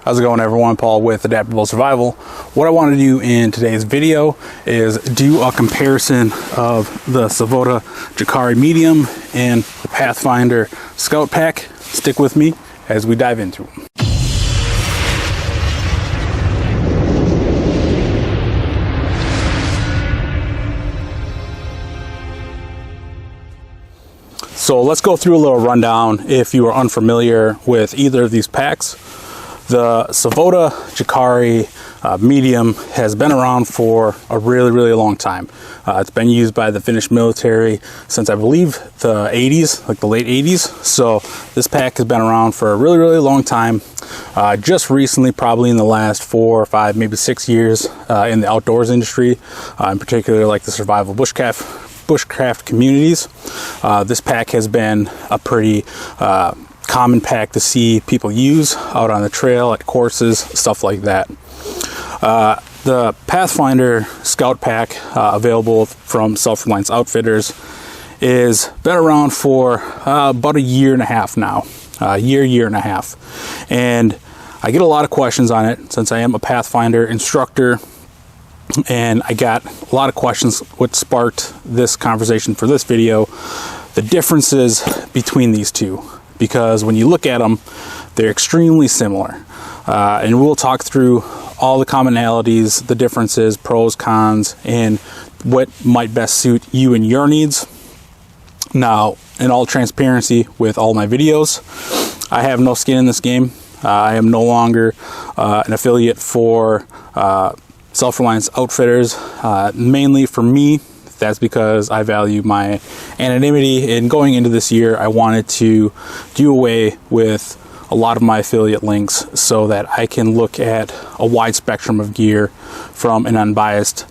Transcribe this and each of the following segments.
How's it going, everyone? Paul with Adaptable Survival. What I want to do in today's video is do a comparison of the Savotta Jääkäri Medium and the Pathfinder Scout Pack. Stick with me as we dive into them. So let's go through a little rundown if you are unfamiliar with either of these packs. The Savotta Jääkäri Medium has been around for a really long time. It's been used by the Finnish military since I believe the 80s, like the late 80s. So this pack has been around for a really long time. Just recently, probably in the last 4 or 5, maybe 6 years in the outdoors industry, in particular like the survival bushcraft communities. This pack has been a pretty common pack to see people use out on the trail, at courses, stuff like that. The Pathfinder Scout Pack, available from Self-Reliance Outfitters, is been around for about a year and a half now. Year and a half. And I get a lot of questions on it since I am a Pathfinder instructor. And I got a lot of questions, what sparked this conversation for this video, the differences between these two. Because when you look at them, they're extremely similar. And we'll talk through all the commonalities, the differences, pros, cons, and what might best suit you and your needs. Now, in all transparency with all my videos, I have no skin in this game. I am no longer an affiliate for Self-Reliance Outfitters. Mainly for me, that's because I value my anonymity, and going into this year I wanted to do away with a lot of my affiliate links so that I can look at a wide spectrum of gear from an unbiased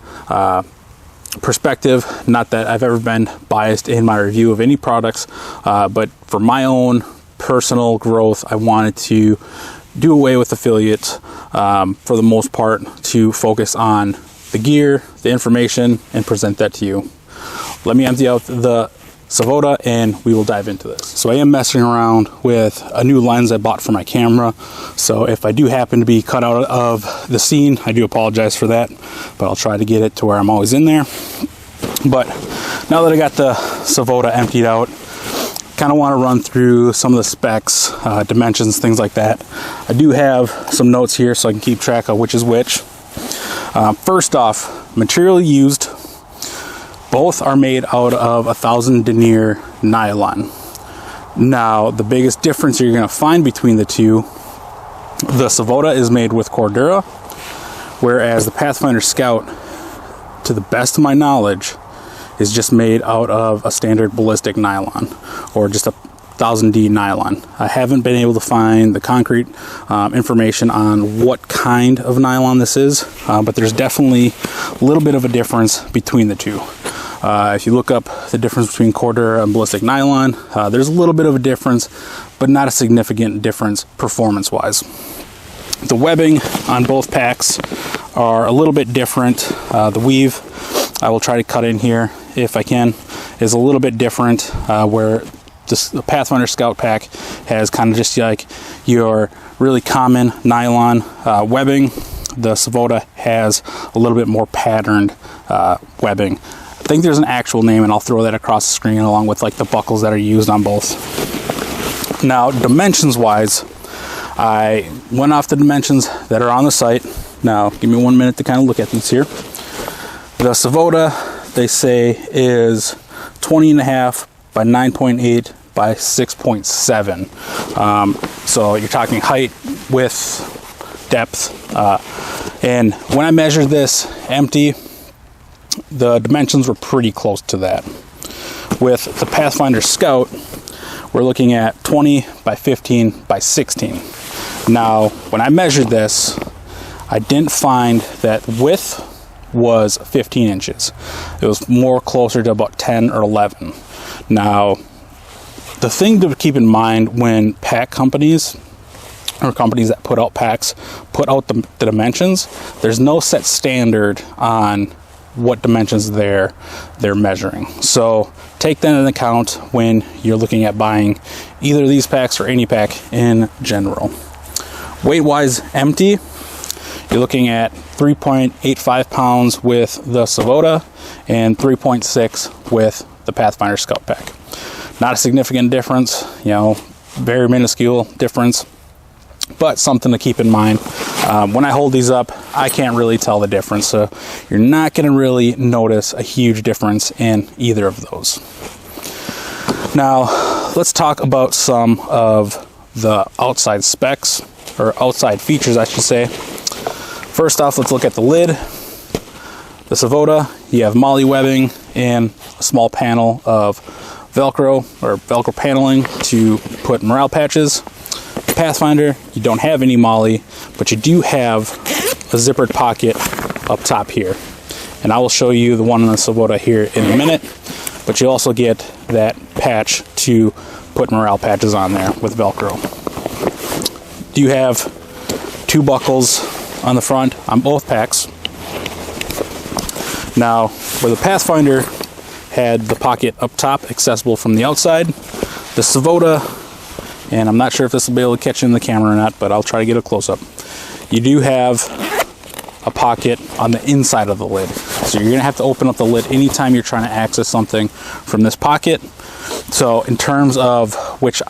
perspective. Not that I've ever been biased in my review of any products, but for my own personal growth, I wanted to do away with affiliates for the most part, to focus on the gear, the information, and present that to you. Let me empty out the Savotta and we will dive into this. So I am messing around with a new lens I bought for my camera. So if I do happen to be cut out of the scene, I do apologize for that, but I'll try to get it to where I'm always in there. But now that I got the Savotta emptied out, kind of want to run through some of the specs, dimensions, things like that. I do have some notes here so I can keep track of which is which. First off, material used, both are made out of 1000 denier nylon. Now, the biggest difference you're going to find between the two, the Savotta is made with Cordura, whereas the Pathfinder Scout, to the best of my knowledge, is just made out of a standard ballistic nylon, or just a 1000D nylon. I haven't been able to find the concrete information on what kind of nylon this is, but there's definitely a little bit of a difference between the two. If you look up the difference between Cordura and ballistic nylon, there's a little bit of a difference, but not a significant difference performance-wise. The webbing on both packs are a little bit different. The weave, I will try to cut in here if I can, is a little bit different, where the Pathfinder Scout Pack has kind of just like your really common nylon webbing. The Savotta has a little bit more patterned webbing. I think there's an actual name, and I'll throw that across the screen along with like the buckles that are used on both. Now, dimensions wise, I went off the dimensions that are on the site. Now, give me 1 minute to kind of look at these here. The Savotta, they say, is 20.5 by 9.8 by 6.7. So you're talking height, width, depth. And when I measured this empty, the dimensions were pretty close to that. With the Pathfinder Scout, we're looking at 20 by 15 by 16. Now, when I measured this, I didn't find that width was 15 inches. It was more closer to about 10 or 11. Now, the thing to keep in mind when pack companies, or companies that put out packs, put out the dimensions, there's no set standard on what dimensions they're measuring. So take that into account when you're looking at buying either of these packs or any pack in general. Weight-wise, empty, you're looking at 3.85 pounds with the Savotta and 3.6 with the Pathfinder Scout Pack. Not a significant difference, you know, very minuscule difference, but something to keep in mind. When I hold these up, I can't really tell the difference, so you're not going to really notice a huge difference in either of those. Now, let's talk about some of the outside specs, or outside features, I should say. First off, let's look at the lid. The Savotta, you have molly webbing and a small panel of Velcro or Velcro paneling to put morale patches. Pathfinder, you don't have any molly, but you do have a zippered pocket up top here. And I will show you the one on the Savotta here in a minute, but you also get that patch to put morale patches on there with Velcro. You have 2 buckles on the front on both packs. Now, where the Pathfinder had the pocket up top accessible from the outside, the Savotta, and I'm not sure if this will be able to catch in the camera or not, but I'll try to get a close-up. You do have a pocket on the inside of the lid. So you're gonna have to open up the lid anytime you're trying to access something from this pocket. So in terms of which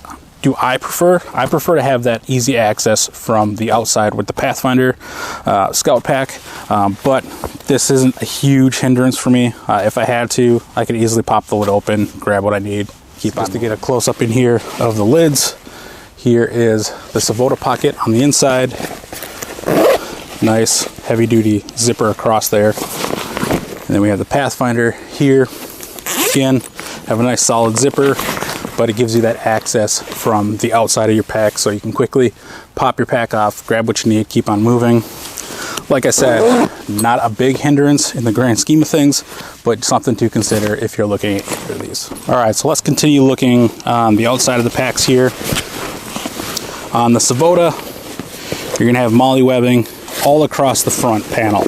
do I prefer to have that easy access from the outside with the Pathfinder Scout Pack, but this isn't a huge hindrance for me. If I had to, I could easily pop the lid open, grab what I need, keep on. Just to get a close-up in here of the lids, here is the Savotta pocket on the inside. Nice heavy-duty zipper across there. And then we have the Pathfinder here. Again, have a nice solid zipper, but it gives you that access from the outside of your pack, so you can quickly pop your pack off, grab what you need, keep on moving. Like I said, not a big hindrance in the grand scheme of things, but something to consider if you're looking at either of these. All right, so let's continue looking on the outside of the packs here. On the Savotta, you're gonna have molly webbing all across the front panel.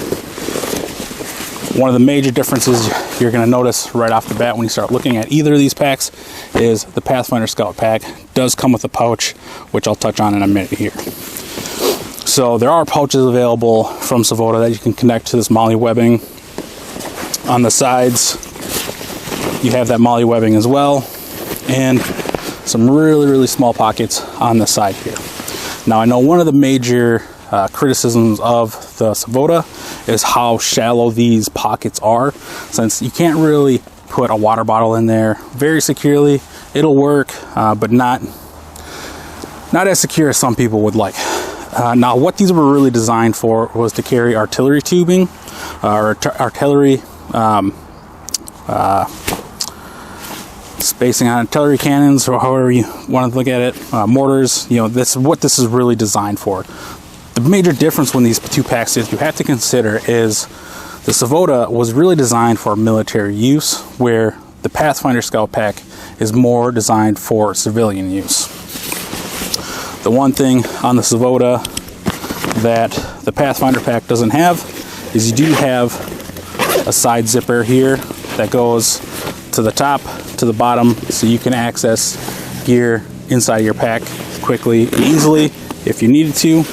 One of the major differences you're going to notice right off the bat when you start looking at either of these packs is the Pathfinder Scout Pack does come with a pouch, which I'll touch on in a minute here. So there are pouches available from Savotta that you can connect to this molly webbing. On the sides, you have that molly webbing as well, and some really small pockets on the side here. Now, I know one of the major criticisms of the Savotta is how shallow these pockets are, since you can't really put a water bottle in there very securely. It'll work, but not as secure as some people would like. Now, what these were really designed for was to carry artillery tubing, or artillery spacing on artillery cannons, or however you want to look at it, mortars. You know, this is what this is really designed for. The major difference when these two packs is you have to consider is the Savotta was really designed for military use, where the Pathfinder Scout Pack is more designed for civilian use. The one thing on the Savotta that the Pathfinder Pack doesn't have is you do have a side zipper here that goes to the top, to the bottom, so you can access gear inside your pack quickly and easily if you needed to.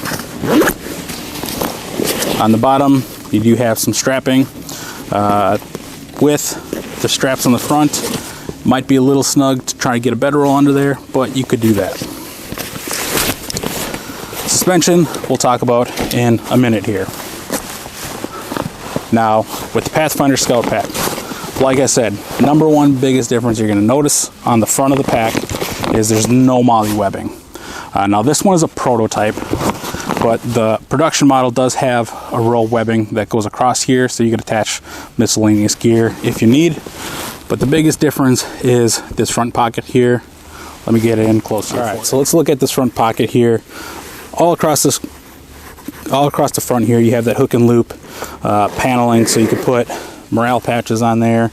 On the bottom, you do have some strapping. With the straps on the front, might be a little snug to try to get a bedroll under there, but you could do that. Suspension, we'll talk about in a minute here. Now, with the Pathfinder Scout Pack, like I said, number one biggest difference you're going to notice on the front of the pack is there's no molly webbing. Now, this one is a prototype, but the production model does have a roll webbing that goes across here, so you can attach miscellaneous gear if you need. But the biggest difference is this front pocket here. Let me get in closer. All right, so let's look at this front pocket here. All across the front here, you have that hook and loop paneling, so you can put morale patches on there.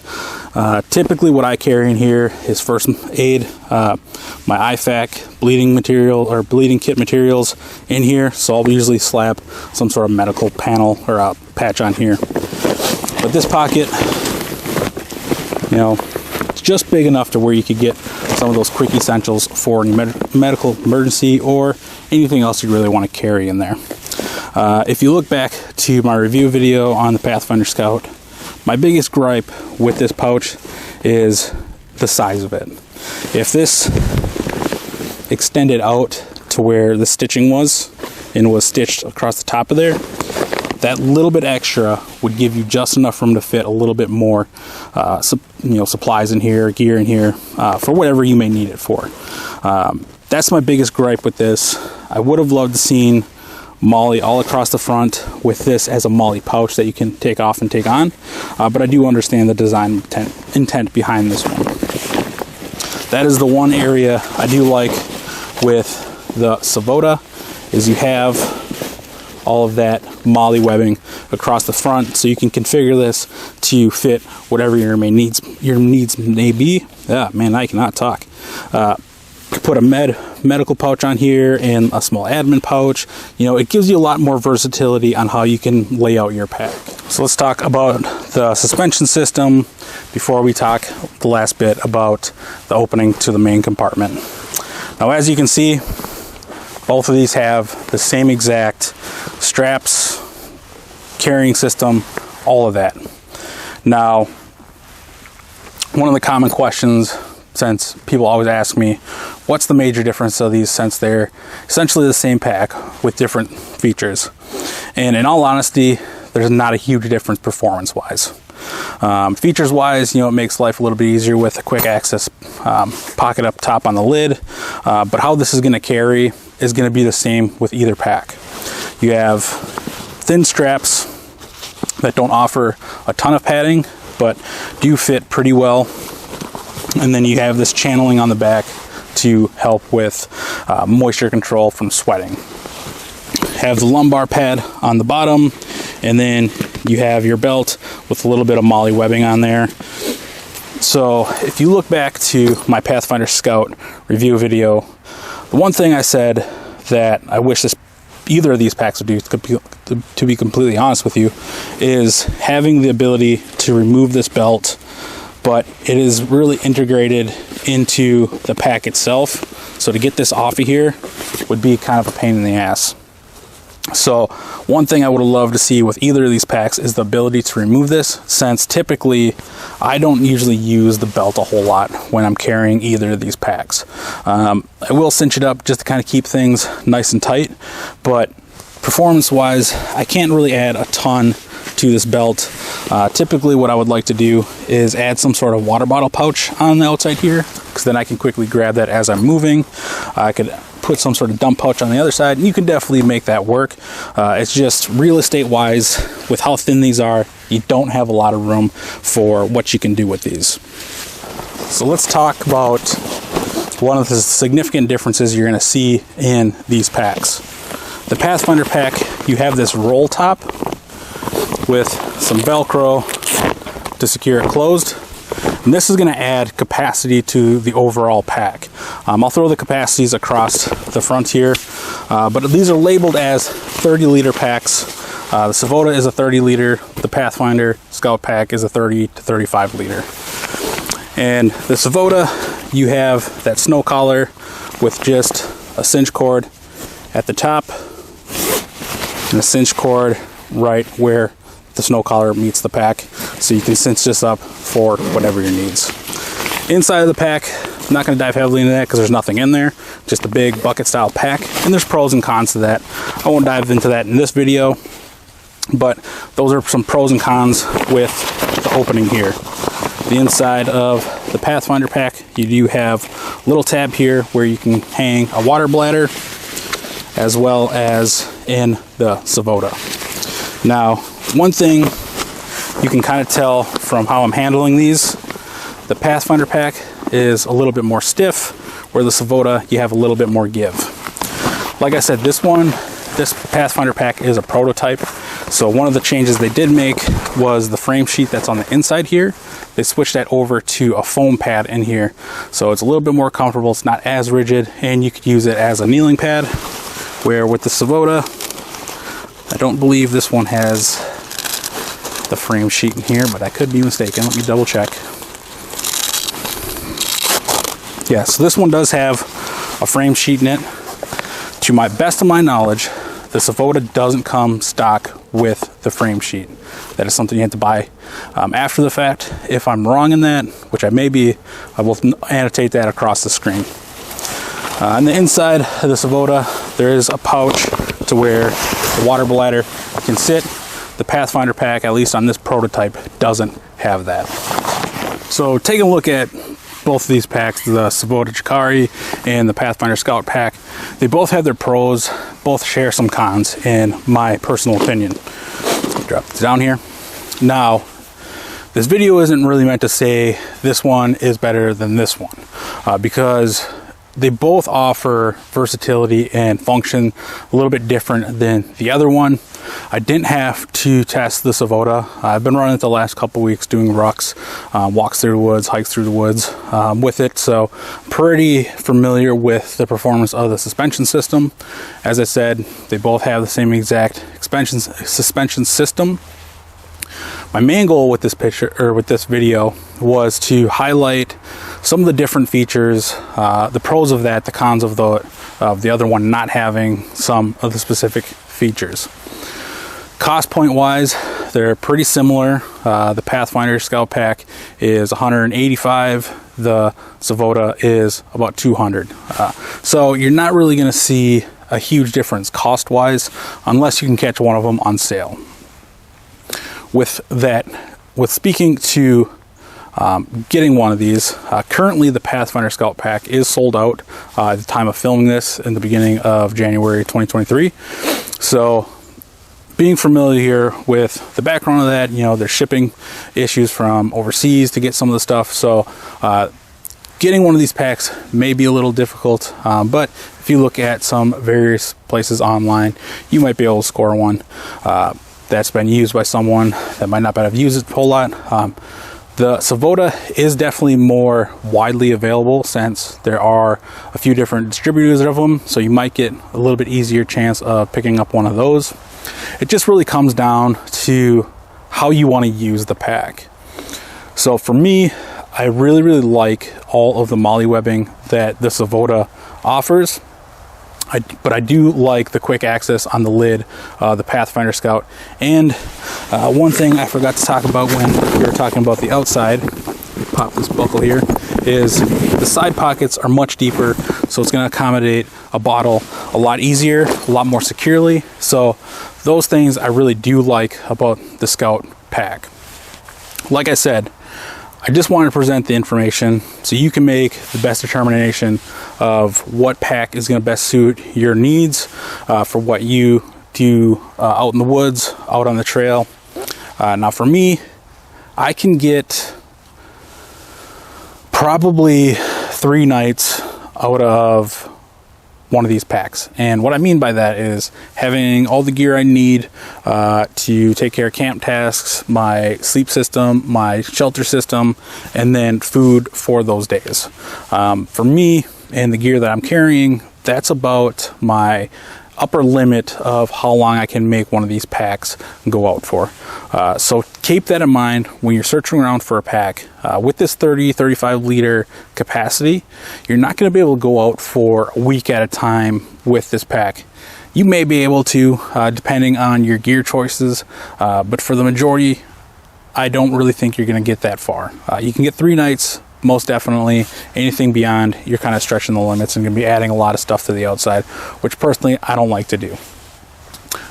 Typically what I carry in here is first aid, my IFAK bleeding material or bleeding kit materials in here, so I'll usually slap some sort of medical panel or a patch on here. But this pocket, you know, it's just big enough to where you could get some of those quick essentials for any medical emergency, or anything else you really want to carry in there. If you look back to my review video on the Pathfinder Scout, my biggest gripe with this pouch is the size of it. If this extended out to where the stitching was and was stitched across the top of there, that little bit extra would give you just enough room to fit a little bit more supplies in here, gear in here, for whatever you may need it for. That's my biggest gripe with this. I would have loved to seen MOLLE all across the front with this as a MOLLE pouch that you can take off and take on, but I do understand the design intent behind this one. That is the one area I do like with the Savotta, is you have all of that MOLLE webbing across the front, so you can configure this to fit whatever your needs may be. Yeah, man, I cannot talk. Put a medical pouch on here and a small admin pouch. It gives you a lot more versatility on how you can lay out your pack. So let's talk about the suspension system before we talk the last bit about the opening to the main compartment. Now, as you can see, both of these have the same exact straps, carrying system, all of that. Now, one of the common questions, since people always ask me, what's the major difference of these, since they're essentially the same pack with different features? And in all honesty, there's not a huge difference performance-wise. Features-wise, it makes life a little bit easier with a quick access pocket up top on the lid. But how this is going to carry is going to be the same with either pack. You have thin straps that don't offer a ton of padding, but do fit pretty well. And then you have this channeling on the back to help with moisture control from sweating. Have the lumbar pad on the bottom, and then you have your belt with a little bit of MOLLE webbing on there. So if you look back to my Pathfinder Scout review video, the one thing I said that I wish either of these packs would do, to be completely honest with you, is having the ability to remove this belt, but it is really integrated into the pack itself. So to get this off of here would be kind of a pain in the ass. So one thing I would have loved to see with either of these packs is the ability to remove this, since typically I don't usually use the belt a whole lot when I'm carrying either of these packs. I will cinch it up just to kind of keep things nice and tight, but performance-wise, I can't really add a ton to this belt. Typically what I would like to do is add some sort of water bottle pouch on the outside here, because then I can quickly grab that as I'm moving. I could put some sort of dump pouch on the other side, and you can definitely make that work. It's just real estate wise, with how thin these are, you don't have a lot of room for what you can do with these. So let's talk about one of the significant differences you're going to see in these packs. The Pathfinder pack, you have this roll top with some Velcro to secure it closed. And this is going to add capacity to the overall pack. I'll throw the capacities across the front here, but these are labeled as 30-liter packs. The Savotta is a 30-liter. The Pathfinder Scout Pack is a 30 to 35-liter. And the Savotta, you have that snow collar with just a cinch cord at the top and a cinch cord right where the snow collar meets the pack, so you can cinch this up for whatever your needs. Inside of the pack, I'm not going to dive heavily into that because there's nothing in there, just a big bucket style pack, and there's pros and cons to that. I won't dive into that in this video, but those are some pros and cons with the opening here. The inside of the Pathfinder pack, you do have a little tab here where you can hang a water bladder, as well as in the Savotta. Now, one thing you can kind of tell from how I'm handling these, the Pathfinder pack is a little bit more stiff, where the Savotta, you have a little bit more give. Like I said, this Pathfinder pack is a prototype, so one of the changes they did make was the frame sheet that's on the inside here. They switched that over to a foam pad in here, so it's a little bit more comfortable, it's not as rigid, and you could use it as a kneeling pad, where with the Savotta, I don't believe this one has the frame sheet in here, but I could be mistaken. Let me double check. Yeah, so this one does have a frame sheet in it. To my best of my knowledge, the Savotta doesn't come stock with the frame sheet. That is something you have to buy after the fact. If I'm wrong in that, which I may be, I will annotate that across the screen. On the inside of the Savotta, there is a pouch to where the water bladder can sit. The Pathfinder pack, at least on this prototype, doesn't have that. So taking a look at both of these packs, the Savotta Jääkäri and the Pathfinder Scout Pack, they both have their pros, both share some cons in my personal opinion. Drop this down here. Now, this video isn't really meant to say this one is better than this one, because they both offer versatility and function a little bit different than the other one. I didn't have to test the Savotta. I've been running it the last couple weeks doing rucks, walks through the woods, hikes through the woods with it. So pretty familiar with the performance of the suspension system. As I said, they both have the same exact suspension system. My main goal with this picture, or with this video, was to highlight some of the different features, the pros of that, the cons of the other one not having some of the specific features. Cost point wise, they're pretty similar. The Pathfinder Scout Pack is $185. The Savotta is about $200. So you're not really going to see a huge difference cost wise unless you can catch one of them on sale. With speaking to getting one of these, currently the Pathfinder Scout Pack is sold out at the time of filming this in the beginning of January 2023. So being familiar with the background of that, you know, there's shipping issues from overseas to get some of the stuff. So getting one of these packs may be a little difficult, but if you look at some various places online, you might be able to score one that's been used by someone that might not have used it a whole lot. The Savotta is definitely more widely available since there are a few different distributors of them, so you might get a little bit easier chance of picking up one of those. It just really comes down to how you want to use the pack. So for me, I really like all of the molly webbing that the Savotta offers. But I do like the quick access on the lid, the Pathfinder Scout. And one thing I forgot to talk about when we were talking about the outside, pop this buckle here, is the side pockets are much deeper, so it's going to accommodate a bottle a lot easier, a lot more securely. So those things I really do like about the Scout Pack. Like I said, I just wanted to present the information so you can make the best determination of what pack is going to best suit your needs for what you do out in the woods, out on the trail. Now for me, I can get probably 3 nights out of one of these packs. And what I mean by that is having all the gear I need to take care of camp tasks, my sleep system, my shelter system, and then food for those days. For me and the gear that I'm carrying, that's about my upper limit of how long I can make one of these packs go out for. So keep that in mind when you're searching around for a pack. With this 35 liter capacity, you're not going to be able to go out for a week at a time with this pack. You may be able to, depending on your gear choices, but for the majority, I don't really think you're going to get that far. You can get 3 nights, most definitely. Anything beyond, you're kind of stretching the limits and going to be adding a lot of stuff to the outside, which personally I don't like to do.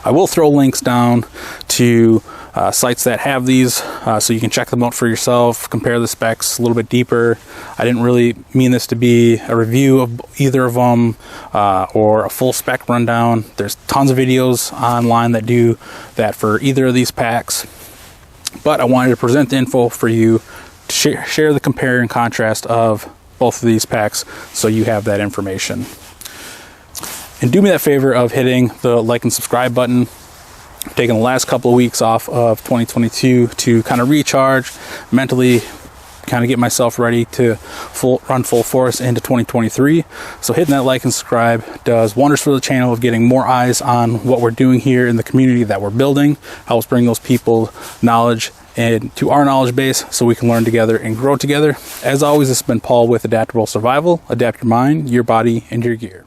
I will throw links down to sites that have these so you can check them out for yourself, compare the specs a little bit deeper. I didn't really mean this to be a review of either of them or a full spec rundown. There's tons of videos online that do that for either of these packs, but I wanted to present the info for you to share the compare and contrast of both of these packs so you have that information. And do me that favor of hitting the like and subscribe button. I've taken the last couple of weeks off of 2022 to kind of recharge, mentally kind of get myself ready to run full force into 2023. So hitting that like and subscribe does wonders for the channel of getting more eyes on what we're doing here in the community that we're building, helps bring those people knowledge and to our knowledge base so we can learn together and grow together. As always, this has been Paul with Adaptable Survival. Adapt your mind, your body, and your gear.